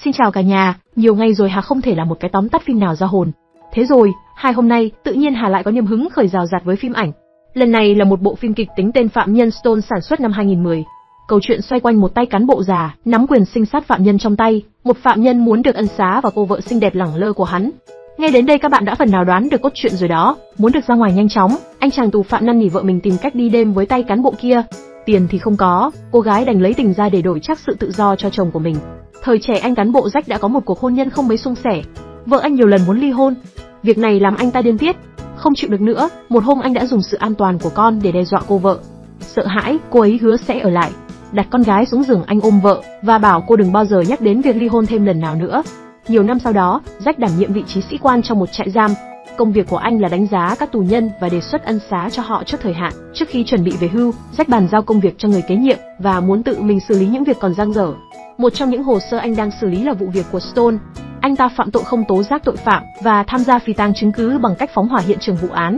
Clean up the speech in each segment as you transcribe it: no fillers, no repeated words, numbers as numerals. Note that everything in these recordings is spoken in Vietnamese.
Xin chào cả nhà, nhiều ngày rồi Hà không thể làm một cái tóm tắt phim nào ra hồn. Thế rồi, hôm nay, tự nhiên Hà lại có niềm hứng khởi rào rạt với phim ảnh. Lần này là một bộ phim kịch tính tên Phạm Nhân Stone sản xuất năm 2010. Câu chuyện xoay quanh một tay cán bộ già, nắm quyền sinh sát phạm nhân trong tay, một phạm nhân muốn được ân xá và cô vợ xinh đẹp lẳng lơ của hắn. Nghe đến đây các bạn đã phần nào đoán được cốt truyện rồi đó, muốn được ra ngoài nhanh chóng, anh chàng tù phạm năn nỉ vợ mình tìm cách đi đêm với tay cán bộ kia. Tiền thì không có, cô gái đành lấy tình ra để đổi chắc sự tự do cho chồng của mình. Thời trẻ anh cán bộ Jack đã có một cuộc hôn nhân không mấy suôn sẻ. Vợ anh nhiều lần muốn ly hôn. Việc này làm anh ta điên tiết. Không chịu được nữa, một hôm anh đã dùng sự an toàn của con để đe dọa cô vợ. Sợ hãi, cô ấy hứa sẽ ở lại. Đặt con gái xuống giường anh ôm vợ và bảo cô đừng bao giờ nhắc đến việc ly hôn thêm lần nào nữa. Nhiều năm sau đó, Jack đảm nhiệm vị trí sĩ quan trong một trại giam. Công việc của anh là đánh giá các tù nhân và đề xuất ân xá cho họ trước thời hạn. Trước khi chuẩn bị về hưu, Jack bàn giao công việc cho người kế nhiệm và muốn tự mình xử lý những việc còn dang dở. Một trong những hồ sơ anh đang xử lý là vụ việc của Stone. Anh ta phạm tội không tố giác tội phạm và tham gia phi tang chứng cứ bằng cách phóng hỏa hiện trường vụ án.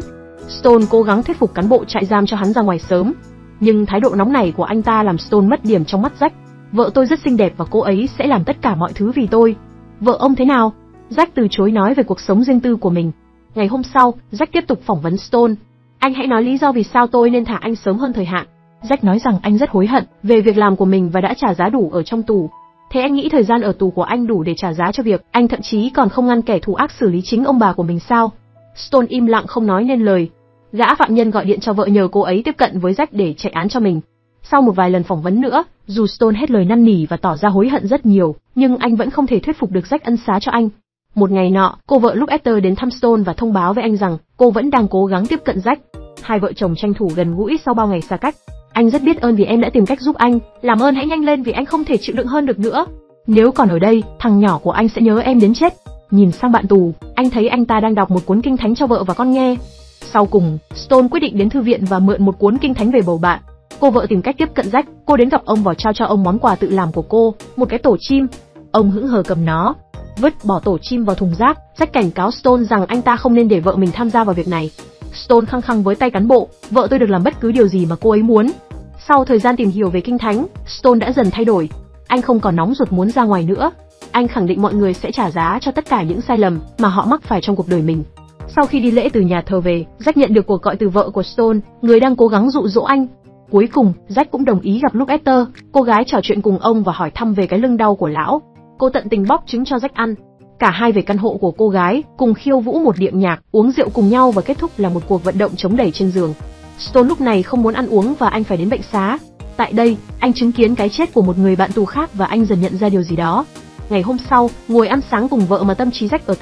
Stone cố gắng thuyết phục cán bộ trại giam cho hắn ra ngoài sớm, nhưng thái độ nóng nảy của anh ta làm Stone mất điểm trong mắt Jack. Vợ tôi rất xinh đẹp và cô ấy sẽ làm tất cả mọi thứ vì tôi. Vợ ông thế nào? Jack từ chối nói về cuộc sống riêng tư của mình. Ngày hôm sau, Jack tiếp tục phỏng vấn Stone. Anh hãy nói lý do vì sao tôi nên thả anh sớm hơn thời hạn. Jack nói rằng anh rất hối hận về việc làm của mình và đã trả giá đủ ở trong tù. Thế anh nghĩ thời gian ở tù của anh đủ để trả giá cho việc anh thậm chí còn không ngăn kẻ thù ác xử lý chính ông bà của mình sao? Stone im lặng không nói nên lời. Gã phạm nhân gọi điện cho vợ nhờ cô ấy tiếp cận với Jack để chạy án cho mình. Sau một vài lần phỏng vấn nữa, dù Stone hết lời năn nỉ và tỏ ra hối hận rất nhiều, nhưng anh vẫn không thể thuyết phục được Jack ân xá cho anh. Một ngày nọ, cô vợ lúc Esther đến thăm Stone và thông báo với anh rằng cô vẫn đang cố gắng tiếp cận Jack. Hai vợ chồng tranh thủ gần gũi sau bao ngày xa cách. Anh rất biết ơn vì em đã tìm cách giúp anh, làm ơn hãy nhanh lên vì anh không thể chịu đựng hơn được nữa. Nếu còn ở đây, thằng nhỏ của anh sẽ nhớ em đến chết. Nhìn sang bạn tù, anh thấy anh ta đang đọc một cuốn kinh thánh cho vợ và con nghe. Sau cùng, Stone quyết định đến thư viện và mượn một cuốn kinh thánh về bầu bạn. Cô vợ tìm cách tiếp cận Jack, cô đến gặp ông và trao cho ông món quà tự làm của cô, một cái tổ chim. Ông hững hờ cầm nó, vứt bỏ tổ chim vào thùng rác. Jack cảnh cáo Stone rằng anh ta không nên để vợ mình tham gia vào việc này. Stone khăng khăng với tay cán bộ, vợ tôi được làm bất cứ điều gì mà cô ấy muốn. Sau thời gian tìm hiểu về kinh thánh, Stone đã dần thay đổi. Anh không còn nóng ruột muốn ra ngoài nữa. Anh khẳng định mọi người sẽ trả giá cho tất cả những sai lầm mà họ mắc phải trong cuộc đời mình. Sau khi đi lễ từ nhà thờ về, Jack nhận được cuộc gọi từ vợ của Stone, người đang cố gắng dụ dỗ anh. Cuối cùng, Jack cũng đồng ý gặp lúc Esther. Cô gái trò chuyện cùng ông và hỏi thăm về cái lưng đau của lão. Cô tận tình bóc trứng cho Jack ăn. Cả hai về căn hộ của cô gái, cùng khiêu vũ một điệu nhạc, uống rượu cùng nhau và kết thúc là một cuộc vận động chống đẩy trên giường. Stone lúc này không muốn ăn uống và anh phải đến bệnh xá. Tại đây, anh chứng kiến cái chết của một người bạn tù khác và anh dần nhận ra điều gì đó. Ngày hôm sau, ngồi ăn sáng cùng vợ mà tâm trí Jack ở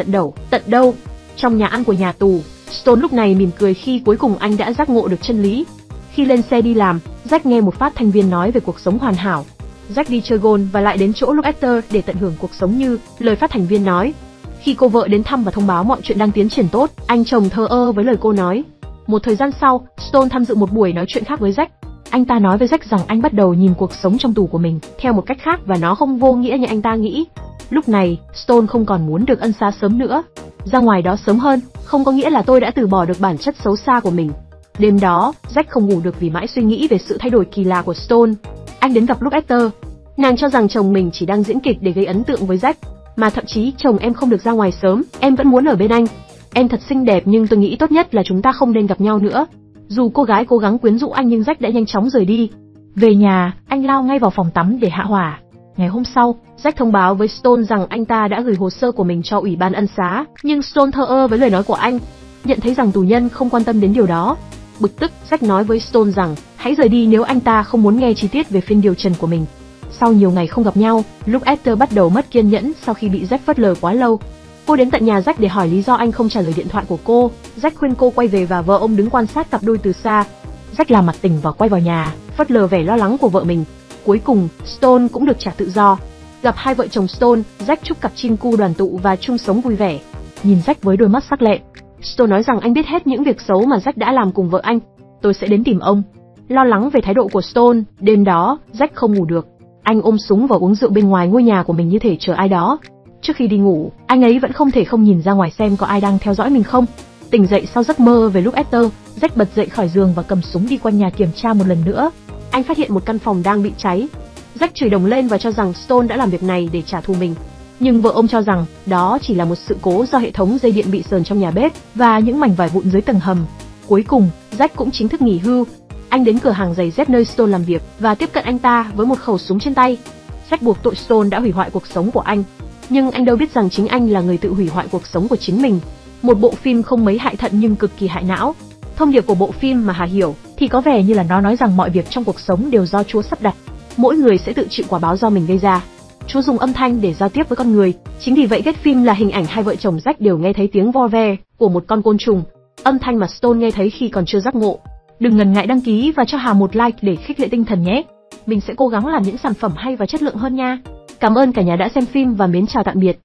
tận đâu. Trong nhà ăn của nhà tù, Stone lúc này mỉm cười khi cuối cùng anh đã giác ngộ được chân lý. Khi lên xe đi làm, Jack nghe một phát thanh viên nói về cuộc sống hoàn hảo. Jack đi chơi golf và lại đến chỗ lúc Esther để tận hưởng cuộc sống như lời phát thanh viên nói. Khi cô vợ đến thăm và thông báo mọi chuyện đang tiến triển tốt, anh chồng thờ ơ với lời cô nói. Một thời gian sau, Stone tham dự một buổi nói chuyện khác với Jack. Anh ta nói với Jack rằng anh bắt đầu nhìn cuộc sống trong tù của mình theo một cách khác và nó không vô nghĩa như anh ta nghĩ. Lúc này, Stone không còn muốn được ân xá sớm nữa. Ra ngoài đó sớm hơn, không có nghĩa là tôi đã từ bỏ được bản chất xấu xa của mình. Đêm đó, Jack không ngủ được vì mãi suy nghĩ về sự thay đổi kỳ lạ của Stone. Anh đến gặp lúc Esther. Nàng cho rằng chồng mình chỉ đang diễn kịch để gây ấn tượng với Jack. Mà thậm chí chồng em không được ra ngoài sớm, em vẫn muốn ở bên anh. Em thật xinh đẹp nhưng tôi nghĩ tốt nhất là chúng ta không nên gặp nhau nữa. Dù cô gái cố gắng quyến rũ anh nhưng Jack đã nhanh chóng rời đi. Về nhà, anh lao ngay vào phòng tắm để hạ hỏa. Ngày hôm sau, Jack thông báo với Stone rằng anh ta đã gửi hồ sơ của mình cho ủy ban ân xá, nhưng Stone thờ ơ với lời nói của anh, nhận thấy rằng tù nhân không quan tâm đến điều đó. Bực tức, Jack nói với Stone rằng hãy rời đi nếu anh ta không muốn nghe chi tiết về phiên điều trần của mình. Sau nhiều ngày không gặp nhau, lúc Esther bắt đầu mất kiên nhẫn sau khi bị Jack phớt lờ quá lâu. Cô đến tận nhà Jack để hỏi lý do anh không trả lời điện thoại của cô. Jack khuyên cô quay về và vợ ông đứng quan sát cặp đôi từ xa. Jack làm mặt tỉnh và quay vào nhà, phớt lờ vẻ lo lắng của vợ mình. Cuối cùng, Stone cũng được trả tự do. Gặp hai vợ chồng Stone, Jack chúc cặp chim cu đoàn tụ và chung sống vui vẻ. Nhìn Jack với đôi mắt sắc lẹm, Stone nói rằng anh biết hết những việc xấu mà Jack đã làm cùng vợ anh. Tôi sẽ đến tìm ông. Lo lắng về thái độ của Stone, đêm đó, Jack không ngủ được. Anh ôm súng và uống rượu bên ngoài ngôi nhà của mình như thể chờ ai đó. Trước khi đi ngủ, anh ấy vẫn không thể không nhìn ra ngoài xem có ai đang theo dõi mình không. Tỉnh dậy sau giấc mơ về lúc Esther, Jack bật dậy khỏi giường và cầm súng đi quanh nhà kiểm tra một lần nữa. Anh phát hiện một căn phòng đang bị cháy. Jack chửi đồng lên và cho rằng Stone đã làm việc này để trả thù mình. Nhưng vợ ông cho rằng đó chỉ là một sự cố do hệ thống dây điện bị sờn trong nhà bếp và những mảnh vải vụn dưới tầng hầm. Cuối cùng, Jack cũng chính thức nghỉ hưu. Anh đến cửa hàng giày dép nơi Stone làm việc và tiếp cận anh ta với một khẩu súng trên tay. Jack buộc tội Stone đã hủy hoại cuộc sống của anh, nhưng anh đâu biết rằng chính anh là người tự hủy hoại cuộc sống của chính mình. Một bộ phim không mấy hại thận nhưng cực kỳ hại não. Thông điệp của bộ phim mà Hà hiểu thì có vẻ như là nó nói rằng mọi việc trong cuộc sống đều do Chúa sắp đặt. Mỗi người sẽ tự chịu quả báo do mình gây ra. Chúa dùng âm thanh để giao tiếp với con người. Chính vì vậy kết phim là hình ảnh hai vợ chồng Jack đều nghe thấy tiếng vo ve của một con côn trùng, âm thanh mà Stone nghe thấy khi còn chưa giác ngộ. Đừng ngần ngại đăng ký và cho Hà một like để khích lệ tinh thần nhé. Mình sẽ cố gắng làm những sản phẩm hay và chất lượng hơn nha. Cảm ơn cả nhà đã xem phim và mến chào tạm biệt.